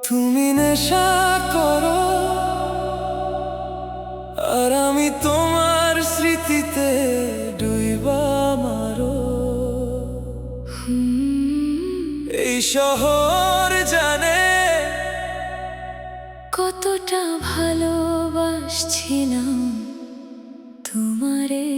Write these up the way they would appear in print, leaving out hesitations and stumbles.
তুমি নেশা করো আর আমি তোমার স্মৃতিতে ডুইবা মারো। এই শহর জানে কতটা ভালোবাসছিলাম তোমারে।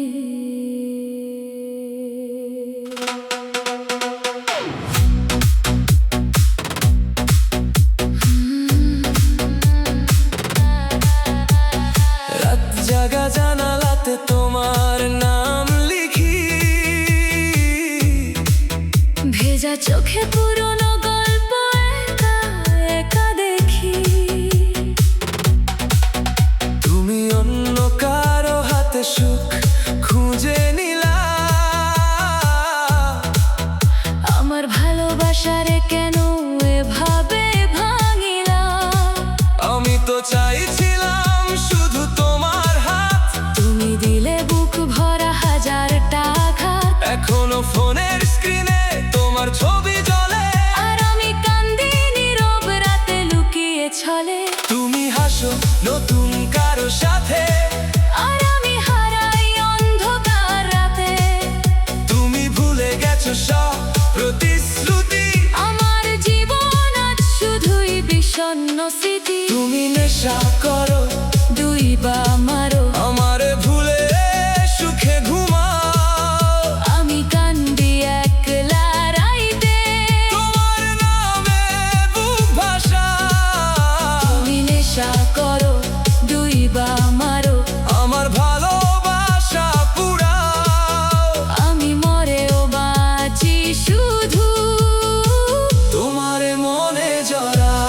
রাত জাগা জানালাতে তোমার নাম লিখি, ভেজা চোখে পুরনো গল্প একা একা দেখি। তুমি অন্য কারো হাতে সুখ খুঁজে নিলা, আমার ভালোবাসারে কেন এভাবে ভাঙিলা। আমি তো চাইছিলাম শুধু তোমার হাত, তুমি দিলে বুক ভরা হাজার টাকা। এখনো ফোনের স্ক্রিনে তোমার ছবি জ্বলে, আর আমি কান্দি নীরব রাতে লুকিয়ে ছলে। তুমি হাসো নতুন কারো সাথে, আর আমি হারাই অন্ধকার রাতে। তুমি ভুলে গেছো সব প্রতিশ্রুতি, আমার জীবন আজ শুধুই বিষণ্ণ স্মৃতি। তুমি নেশা করো দুই বা মারো, আমারে ভুলে সুখে ঘুমাও। আমি কান্দি একলা রাইতে, তোমার নামে বুক ভাসাও। তুমি নেশা করো দুই বা মারো, আমার ভালোবাসা পুরাও। আমি মরেও বাঁচি শুধু তোমারে মনে জড়াও।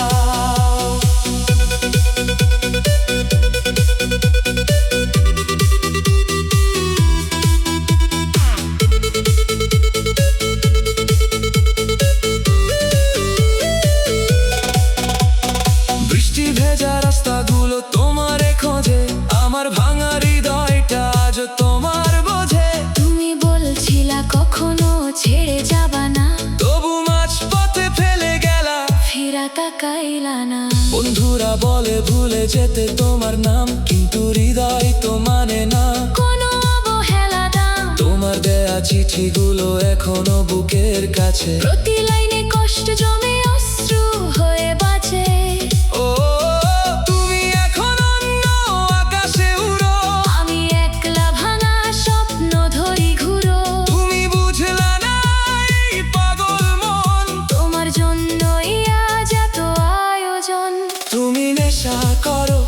বৃষ্টি ভেজা রাস্তাগুলো তোমারে খোঁজে, আমার ভাঙা হৃদয়টা আজ তোমার বোঝে। তুমি বলছিলা কখনো ছেড়ে যাবা না, তবু মাঝ পথে ফেলে গেলা, ফিরা তাকাইলা না। বন্ধুরা বলে ভুলে যেতে তোমার নাম, কিন্তু হৃদয় তো মানে না কোনো অবহেলা দাম, তোমার দেয়া চিঠিগুলো এখনো বুকের কাছে। প্রতি লাইনে কষ্ট জমে অশ্রু হয়ে বাঁচে। ও তুমি এখন অন্য আকাশে উড়ো, আমি একলা ভাঙা স্বপ্ন ধরি ঘুরো। তুমি বুঝলা না এই পাগল মন, তোমার জন্যই আজ এত আয়োজন। তুমি নেশা করো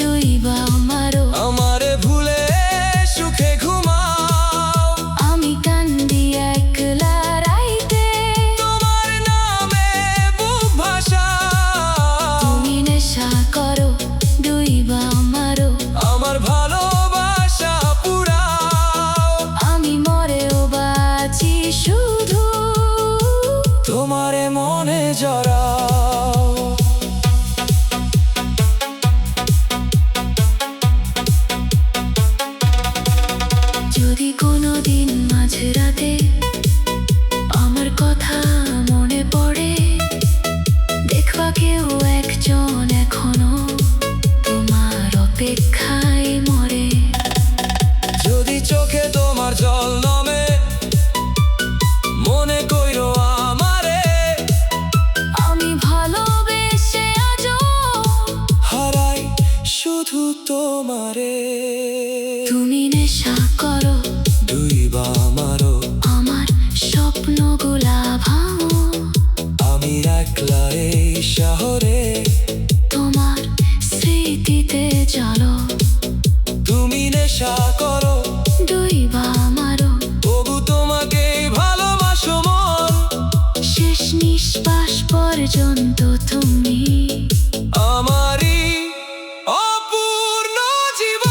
দুই বা মারো, আমারে ভুলে সুখে ঘুমাও। আমি কান্দি একলা রাইতে, তোমার নামে বুক ভাসাও। তুমি নেশা করো দুই বা মারো, আমার ভালোবাসা পুরাও। আমি মরেও বাঁচি শুধু তোমারে মনে জড়াও। যদি কোনোদিন মাঝরাতে আমার কথা মনে পড়ে, দেখবা কেউ একজন এখনো তোমার অপেক্ষায় মরে। যদি চোখে তোমার জল নামে, মনে কইরো আমারে, আমি ভালোবেসে আজও হারাই শুধু তোমারে। তুমি নেশা করো দুই বা মারো, আমার স্বপ্নগুলা ভাঙো। আমি একলা এই শহরে, তোমার স্মৃতিতে চলো, তুমি নেশা করো দুই বা মারো। তবু তোমাকে ভালোবাসো মন, শেষ নিঃশ্বাস পর্যন্ত তুমি আমারই অপূর্ণ জীবন।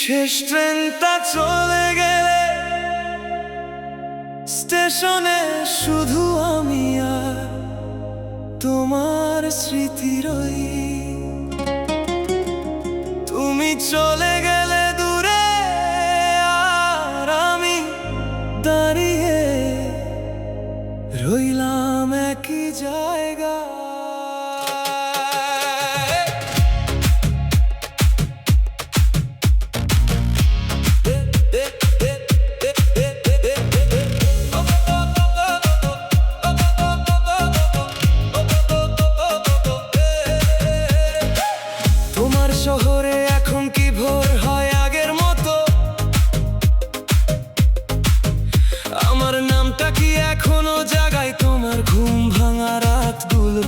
শেষ ট্রেনটা চলে গেলে স্টেশনে শুধু আমি আর তোমার স্মৃতি রই। তুমি চলে গেলে দূরে, আর আমি দাঁড়িয়ে রইলাম একই জায়গা। তোমার শহরে এখন কি ভোর হয় আগের মতো? আমার নামটা কি এখনো জাগায় তোমার ঘুম ভাঙা রাতগুলো?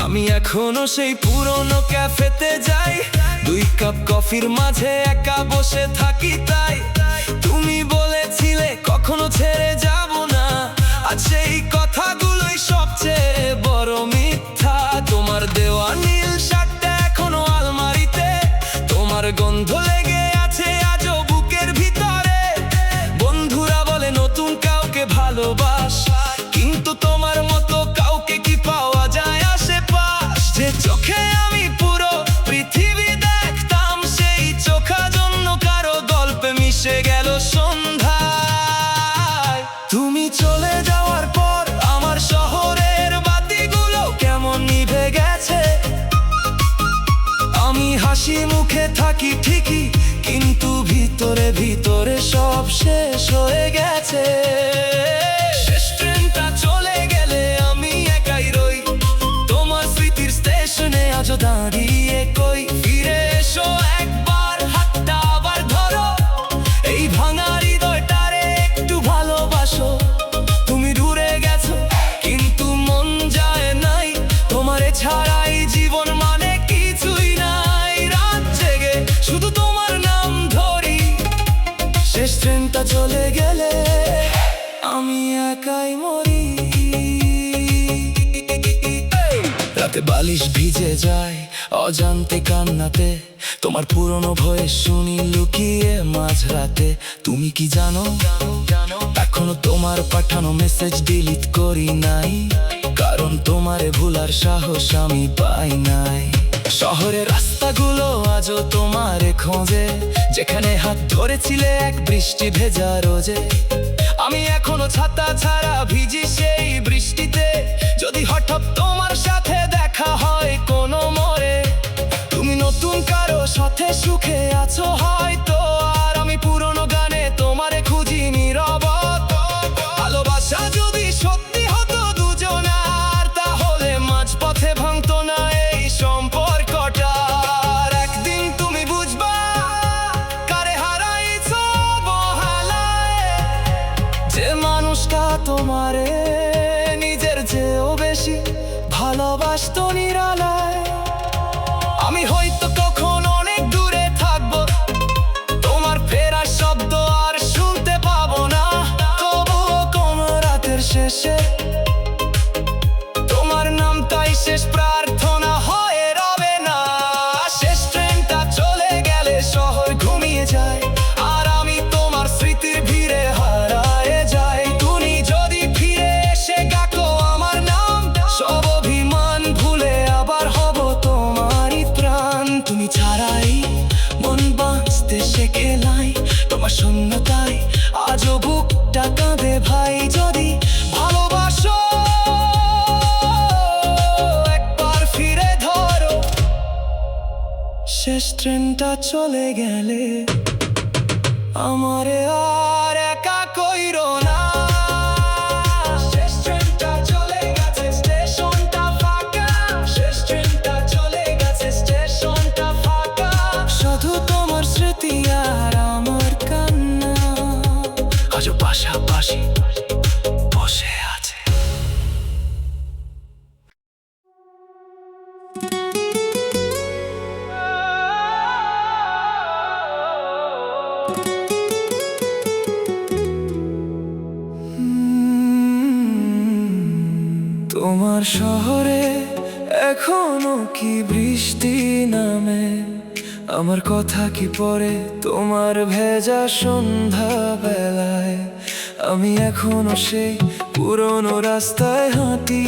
আমি এখনো সেই পুরনো ক্যাফেতে যাই, 2 কাপ কফির মাঝে একা বসে থাকি। তাই তুমি বলেছিলে কখনো ছেড়ে যাব না, আর সেই কথাগুলোই সবচেয়ে বড় মিথ্যা। তোমার দেওয়া নীল শার্টটা এখনো আলমারিতে, তোমার গন্ধ লেগে আছে আজও বুকের ভিতরে। বন্ধুরা বলে নতুন কাউকে ভালোবাস, কিন্তু তোমার মতো কাউকে কি পাওয়া যায় আশেপাশ? যে চোখে আমি পুরো পৃথিবী দেখতাম, সেই চোখা জন্য কারো গল্পে মিশে গেল সন্ধ্যায়। তুমি চলে যাওয়ার পর আমার শহরের বাতিগুলো কেমন নিভে গেছে। আমি হাসি মুখে থাকি ঠিকই, কিন্তু ভিতরে ভিতরে সব শেষ হয়ে গেছে। শেষ ট্রেনটা চলে গেলে আমি একাই রই, তোমার স্মৃতির স্টেশনে আজও দাঁড়িয়ে কই। ফিরে এসো একবার, হাতটা আবার ধরো, এই ভাঙা হৃদয়টারে একটু ভালোবাসো। তুমি দূরে গেছো কিন্তু মন যায় নাই, তোমারে ছাড়াই জীবন মানে কিছুই নাই। রাত জেগে শুধু তোমার নাম ধরি, শেষ ট্রেনটা চলে গেলে আমি একাই মরি। রাতে বালিশ ভিজে যায় অজান্তে কান্নাতে, তোমার পুরনো ভয়ে শুনি লুকিয়ে মাঝরাতে। তুমি কি জানো এখনো তোমার পাঠানো মেসেজ ডিলিট করি নাই, কারণ তোমারে ভুলার সাহস আমি পাই নাই। শহরের রাস্তাগুলো আজও তোমারে খোঁজে, যেখানে হাত ধরেছিলে এক বৃষ্টি ভেজা রোজে। আমি এখনো ছাতা ছাড়া ভিজি সেই বৃষ্টিতে, যদি হঠাৎ তোমার সাথে দেখা হয় কোনো মোড়ে। তুমি নতুন কারো সাথে সুখে আছো হয়তো, আর আমি পুরনো গানে তোমারে খুঁজি নীরবতা। ভালোবাসা যদি সত্যি হতো দুজনার, তাহলে মাঝপথে ভাঙতো না এই সম্পর্কটা। আর একদিন তুমি বুঝবা কারে হারাইছো বহালায়, যে মানুষটা তোমারে নিজের চেয়েও বেশি ভালোবাসতো নিরালায়। আমি হয়তো কখন অনেক দূরে থাকবো, তোমার ফেরার শব্দ আর শুনতে পাবো না, তবুও কোন রাতের শেষে তোমার নামটাই শেষ প্রার্থনা হয়ে রবে না। শেষ ট্রেনটা চলে গেলে শহর ঘুমিয়ে যায়, আর আমি তোমার স্মৃতির ভিড়ে হারায়ে যাই। তুমি যদি ফিরে এসে ডাকো আমার নাম, সব অভিমান ভুলে আবার হব তোমারই প্রাণ। তুমি ছাড়াই মন বাঁচতে শেখেলাই, তোমার শূন্যতায় আজও বুকটা কাঁদে ভাই। যদি ভালোবাসো একবার ফিরে ধরো, শেষ ট্রেনটা চলে গেলে আমারে আর একা কইরো না। শেষ ট্রেনটা চলে গেছে, স্টেশনটা ফাঁকা। শেষ ট্রেনটা চলে গেছে, স্টেশনটা ফাঁকা। শুধু তোমার স্মৃতি আর আমার কান্না আজও পাশাপাশি বসে আছে। তোমার শহরে এখনো কি বৃষ্টি নামে? আমার কথা কি পড়ে তোমার ভেজা সন্ধ্যা বেলায়? আমি এখনো সেই পুরনো রাস্তায় হাঁটি,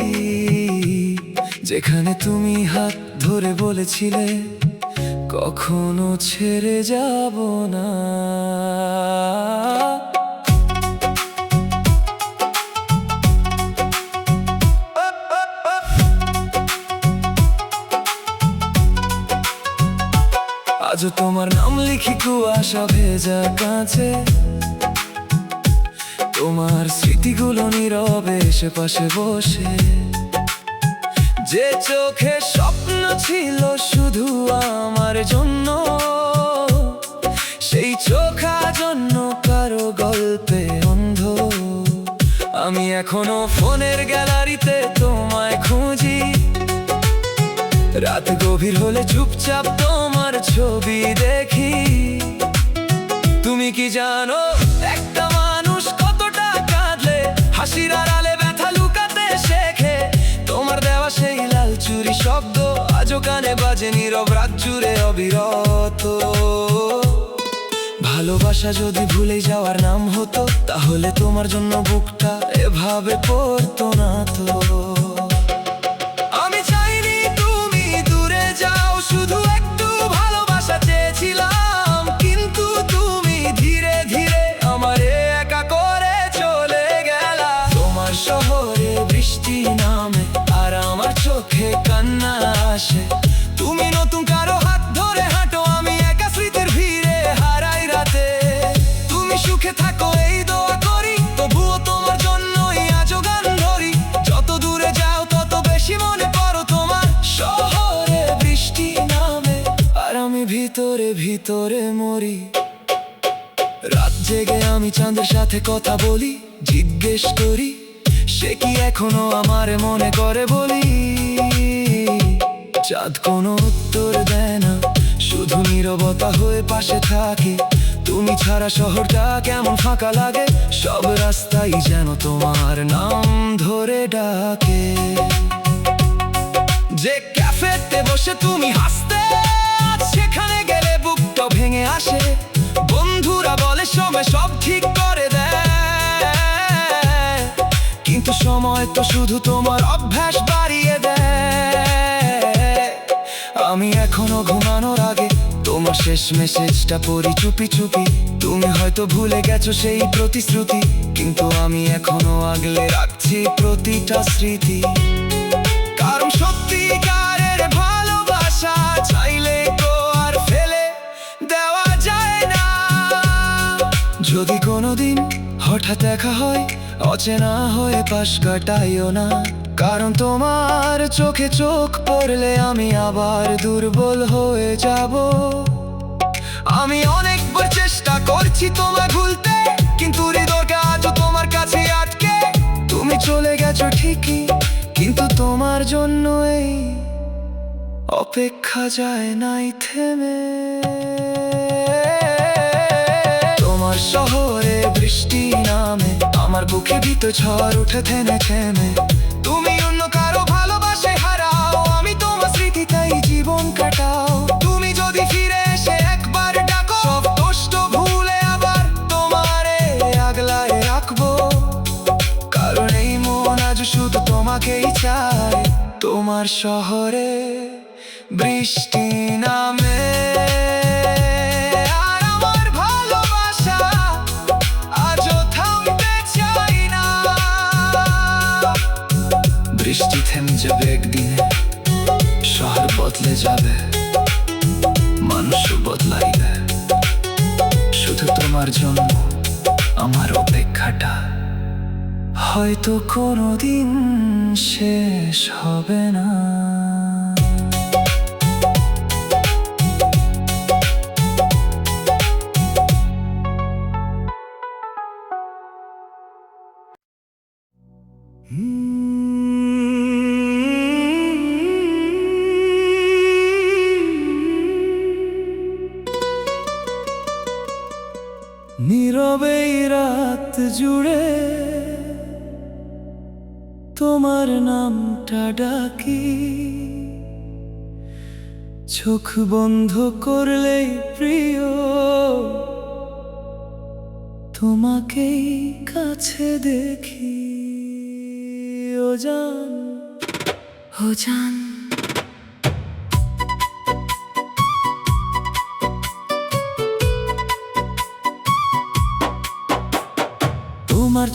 যেখানে তুমি হাত ধরে বলেছিলে কখনো ছেড়ে যাব না। আজও তোমার নাম লিখি কুয়াশা ভেজা কাছে, তোমার স্মৃতিগুলো নীরবে এসে পাশে বসে। যে চোখে স্বপ্ন ছিল শুধু আমার জন্য, সেই চোখ আজ অন্য কারো গল্পে অন্ধ। আমি এখনো ফোনের গ্যালারিতে তোমায় খুঁজি, রাত গভীর হলে চুপচাপ তোমার ছবি দেখি। তুমি কি জানো একটা মানুষ কতটা কাঁদলে হাসির আড়ালে ব্যথা লুকাতে শেখে? তোমার দেওয়া সেই লাল চুরি শব্দ আজও কানে বাজে নীরব রাত জুড়ে অবিরত। ভালোবাসা যদি ভুলে যাওয়ার নাম হতো, তাহলে তোমার জন্য বুকটা এভাবে পড়তো না তো। আমি চাইনি তুমি দূরে যাও, শুধু একটু ভালোবাসা চেয়েছিলাম, কিন্তু তুমি ধীরে ধীরে আমারে একা করে চলে গেলা। তোমার শহরে বৃষ্টি নামে আর আমার চোখে কান্না আসে, তুমি নতুন কারো হাত ধরে হাঁটো, আমি একা স্মৃতির ভিড়ে হারাই রাতে। তুমি সুখে থাকো এই দোয়া করি, তবুও তোমার জন্যই আজও গান ধরি। যত দূরে যাও তত বেশি মনে পড়ো তোমার শহরে বৃষ্টি নামে আর আমি ভিতরে ভিতরে মরি। রাত জেগে আমি চাঁদের সাথে কথা বলি, জিজ্ঞেস করি সে কি এখনো আমার মনে করে বলি। চাঁদ কোনো উত্তর দেয় না, শুধু নীরবতা হয়ে পাশে থাকে। তুমি ছাড়া শহরটা কেমন ফাঁকা লাগে, সব রাস্তাই যেন তোমার নাম ধরে ডাকে। যে ক্যাফেতে বসে তুমি হাসতে, আজ সেখানে গেলে বুকটা ভেঙে আসে। বন্ধুরা বলে সময় সব ঠিক করে দেয়, কিন্তু সময় তো শুধু তোমার অভ্যাস বাড়িয়ে দেয়। আমি এখনো ঘুমানোর আগে তোমার শেষ মেসেজটা পড়ি চুপি চুপি। তুমি হয়তো ভুলে গেছো সেই প্রতিশ্রুতি, কিন্তু আমি এখনো আগলে রাখছি প্রতিটা স্মৃতি। কারণ সত্যিকারের ভালোবাসা চাইলে তো আর ফেলে দেওয়া যায় না। যদি কোনোদিন হঠাৎ দেখা হয়, অচেনা হয়ে পাশ কাটাইও না। কারণ তোমার চোখে চোখ পড়লে আমি আবার দুর্বল হয়ে যাব। আমি অনেকবার চেষ্টা করছি তোমায় ভুলতে, কিন্তু হৃদয়টা আজও তোমার কাছে আটকে। তুমি চলে গেছো ঠিকই, কিন্তু তোমার জন্য এই অপেক্ষা যায় নাই থেমে। তোমার শহরে বৃষ্টি নামে, আমার বুকে ভিতর ঝড় উঠে থেমে থেমে। তুমি অন্য কারো ভালোবাসায় হারাও, আমি তোমার স্মৃতিতেই জীবন কাটাও। তুমি যদি ফিরে এসে একবার ডাকো, সব কষ্ট ভুলে আবার তোমারে আগলায় রাখবো। কারণ এই মন আজ শুধু তোমাকেই চায়। তোমার শহরে বৃষ্টি নামে আর আমার ভালোবাসা আজও থামতে চাই না। বৃষ্টি থেমে যাবে একদিনে, শহর বদলে যাবে, মানুষও বদলাইবে। শুধু তোমার জন্য আমার অপেক্ষাটা হয়তো কোনোদিন শেষ হবে না। নীরবে রাত জুড়ে তোমার নামটা ডাকি, চোখ বন্ধ করলেই প্রিয় তোমাকেই কাছে দেখি। ও জান, ও জান,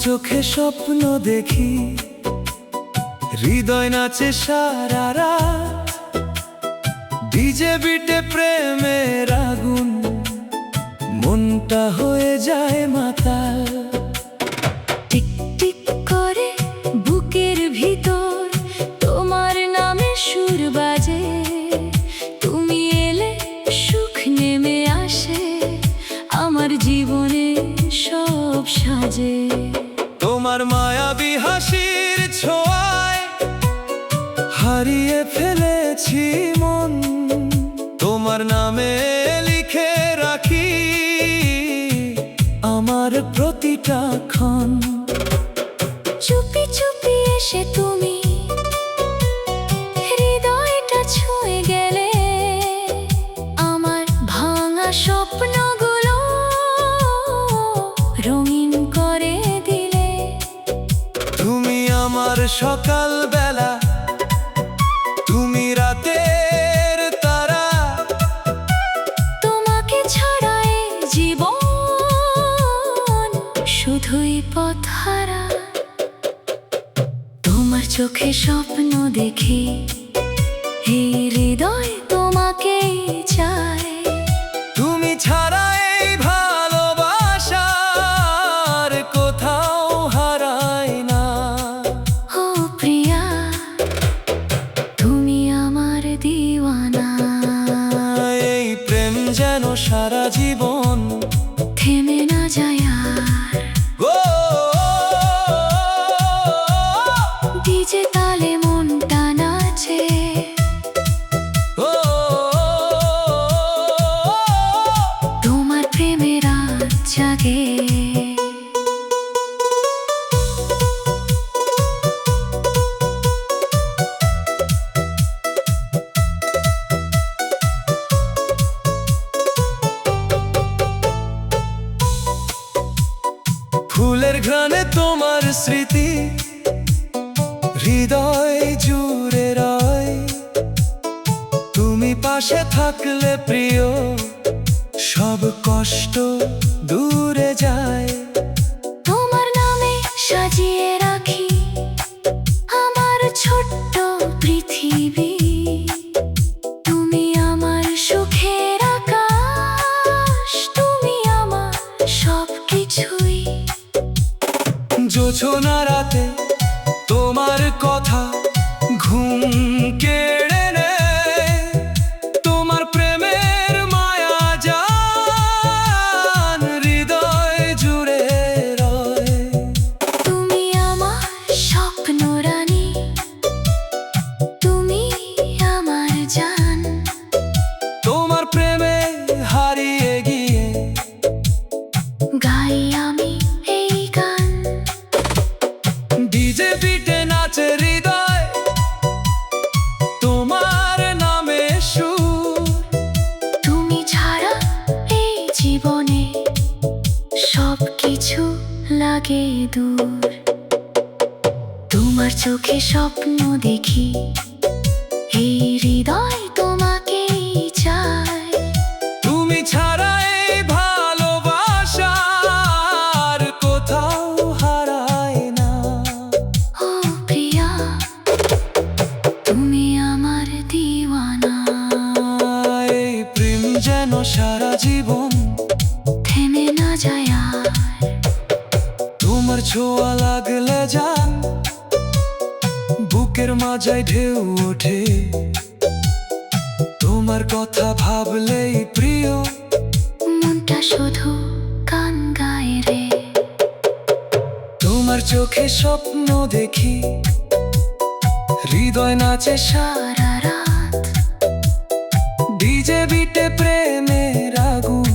চোখে স্বপ্ন দেখি, হৃদয় নাচে সারা রাত, ডিজে বিটে প্রেমের আগুন, মনটা হয়ে যায় মাতাল। টিক টিক করে বুকের ভিতর তোমার নামে সুর বাজে, তুমি এলে সুখ নেমে আসে, আমার জীবনে সব সাজে। তোমার মায়াবী হাসির ছোঁয়ায় হারিয়ে ফেলেছি মন, তোমার নামে লিখে রাখি আমার প্রতিটা ক্ষণ। চুপি চুপি এসে তুমি হৃদয়টা ছুঁয়ে গেলে, আমার ভাঙা স্বপ্নগুলো রঙিন করে দিলে। তুমি আমার সকাল বেলা, তুমি রাতের তারা, তোমাকে ছাড়া এই জীবন শুধুই পথহারা। তোমার চোখে স্বপ্ন দেখি, এই হৃদয় তোমাকেই চায়। তুমি ছাড়া এই ভালোবাসার কোথাও হারায় না। ও প্রিয়া, তুমি আমার দিওয়ানা। এই প্রেম যেন সারা জীবন থেমে না যায় আর, ও ডিজে তালে মনটা নাচে। ও তোমার প্রেমে রাত জাগে। ফুলের ঘ্রাণে তোমার স্মৃতি হৃদয় জুড়ে রয়, তুমি পাশে থাকলে প্রিয় সব কষ্ট দূরে যায়। তোমার নামে সাজিয়ে রাখি আমার ছোট্ট পৃথিবী, তুমি আমার সুখের আকাশ, তুমি আমার সব কিছুই। জোছনা রাতে তোমার কথা ঘুম কেড়ে নেয়, তোমার প্রেমের মায়া জান হৃদয় জুড়ে রয়। তুমি আমার স্বপ্ন রানী, তুমি আমার জান। তোমার প্রেমে হারিয়ে গিয়ে গাই আমি এই গান, ডিজে বিটে নাচে হৃদয় তোমার নামে সুর। তুমি ছাড়া এই জীবনে সব কিছু লাগে দূর। তোমার চোখে স্বপ্ন দেখি, এই হৃদয় তোমাকেই চায়। তুমি ছাড়া এই ভালোবাসার কোথাও হারায় না। ও প্রিয়া, তুমি আমার দিওয়ানা। এই প্রেম যেন সারা জীবন থেমে না যায় আর, তোমার ছোঁয়া লাগলে জান বুকের মাঝায় ঢেউ ওঠে, তোমার কথা ভাবলেই প্রিয় মনটা শুধু গান গায় রে। তোমার চোখে স্বপ্ন দেখি, হৃদয় নাচে সারা রাত ডিজে বিটে প্রেমের আগুন,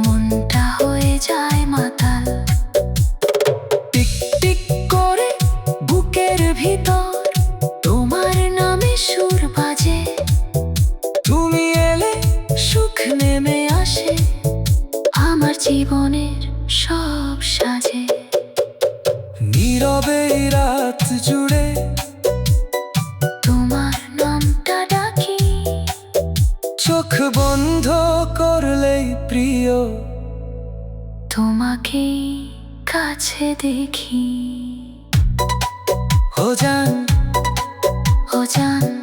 মনটা হয়ে যায় মাতাল। টিক টিক করে বুকের ভিতর তোমার নামে সুর বাজে, তুমি এলে সুখ নেমে আসে, আমার জীবনের সব সাজে। নীরবে এই রাত জুড়ে তোমার নামটা ডাকি, চোখ বন্ধ করলেই প্রিয় তোমাকেই কাছে কাছে দেখি ও জান ও জান